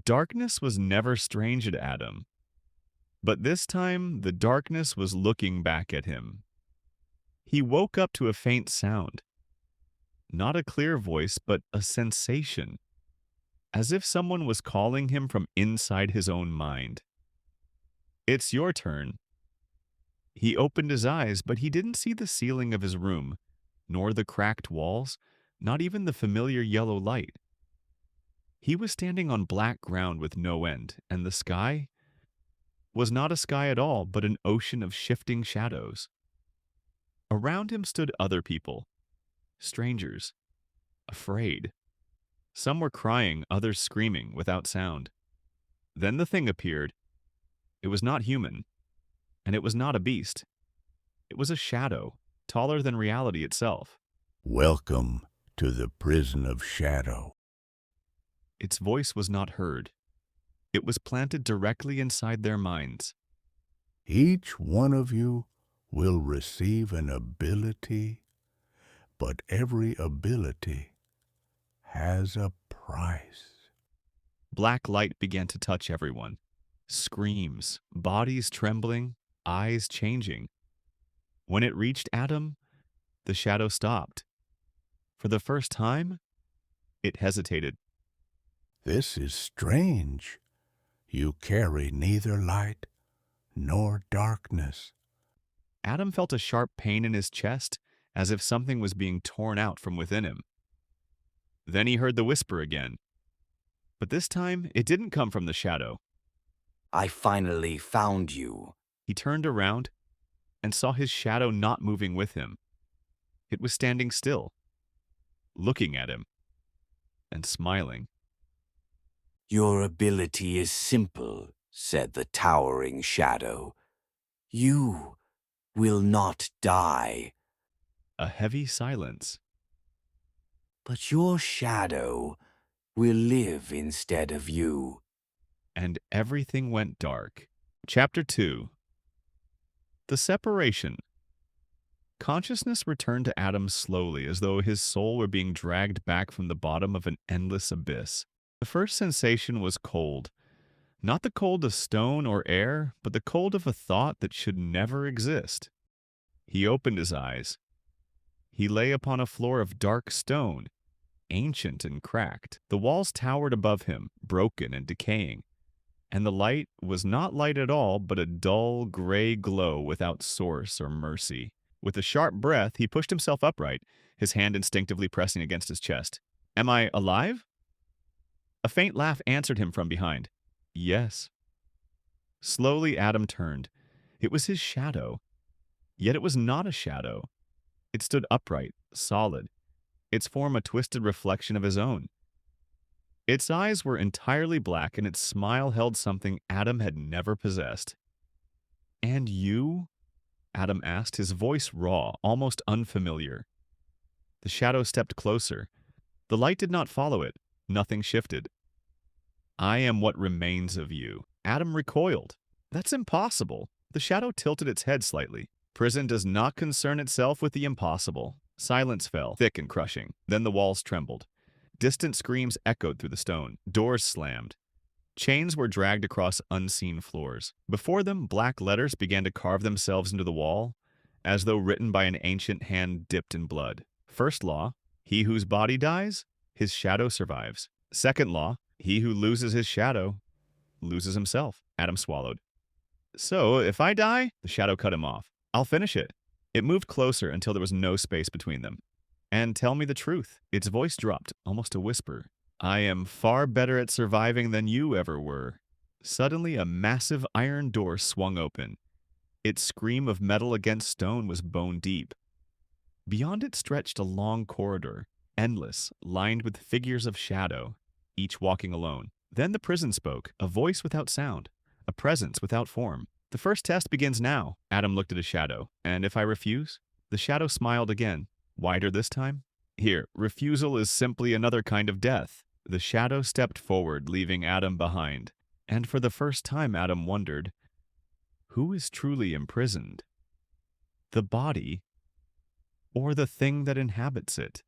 Darkness was never strange to Adam, but this time the darkness was looking back at him. He woke up to a faint sound, not a clear voice, but a sensation, as if someone was calling him from inside his own mind. It's your turn. He opened his eyes, but he didn't see the ceiling of his room, nor the cracked walls, not even the familiar yellow light. He was standing on black ground with no end, and the sky was not a sky at all, but an ocean of shifting shadows. Around him stood other people, strangers, afraid. Some were crying, others screaming, without sound. Then the thing appeared. It was not human, and it was not a beast. It was a shadow, taller than reality itself. Welcome to the prison of shadow. Its voice was not heard. It was planted directly inside their minds. Each one of you will receive an ability, but every ability has a price. Black light began to touch everyone. Screams, bodies trembling, eyes changing. When it reached Adam, the shadow stopped. For the first time, it hesitated. This is strange. You carry neither light nor darkness. Adam felt a sharp pain in his chest, as if something was being torn out from within him. Then he heard the whisper again. But this time, it didn't come from the shadow. I finally found you. He turned around and saw his shadow not moving with him. It was standing still, looking at him, and smiling. Your ability is simple, said the towering shadow. You will not die. A heavy silence. But your shadow will live instead of you. And everything went dark. Chapter 2. The Separation. Consciousness returned to Adam slowly, as though his soul were being dragged back from the bottom of an endless abyss. The first sensation was cold. Not the cold of stone or air, but the cold of a thought that should never exist. He opened his eyes. He lay upon a floor of dark stone, ancient and cracked. The walls towered above him, broken and decaying. And the light was not light at all, but a dull, gray glow without source or mercy. With a sharp breath, he pushed himself upright, his hand instinctively pressing against his chest. Am I alive? A faint laugh answered him from behind. Yes. Slowly, Adam turned. It was his shadow. Yet it was not a shadow. It stood upright, solid, its form a twisted reflection of his own. Its eyes were entirely black, and its smile held something Adam had never possessed. And you? Adam asked, his voice raw, almost unfamiliar. The shadow stepped closer. The light did not follow it. Nothing shifted. I am what remains of you. Adam recoiled. That's impossible. The shadow tilted its head slightly. Prison does not concern itself with the impossible. Silence fell, thick and crushing. Then the walls trembled. Distant screams echoed through the stone. Doors slammed. Chains were dragged across unseen floors. Before them, black letters began to carve themselves into the wall, as though written by an ancient hand dipped in blood. First law, he whose body dies, his shadow survives. Second law, he who loses his shadow loses himself. Adam swallowed. So, if I die, the shadow cut him off. I'll finish it. It moved closer until there was no space between them. And tell me the truth. Its voice dropped, almost a whisper. I am far better at surviving than you ever were. Suddenly, a massive iron door swung open. Its scream of metal against stone was bone deep. Beyond it stretched a long corridor, endless, lined with figures of shadow, each walking alone. Then the prison spoke, a voice without sound, a presence without form. The first test begins now. Adam looked at his shadow. And if I refuse? The shadow smiled again, wider this time. Here, refusal is simply another kind of death. The shadow stepped forward, leaving Adam behind. And for the first time, Adam wondered, who is truly imprisoned? The body, or the thing that inhabits it?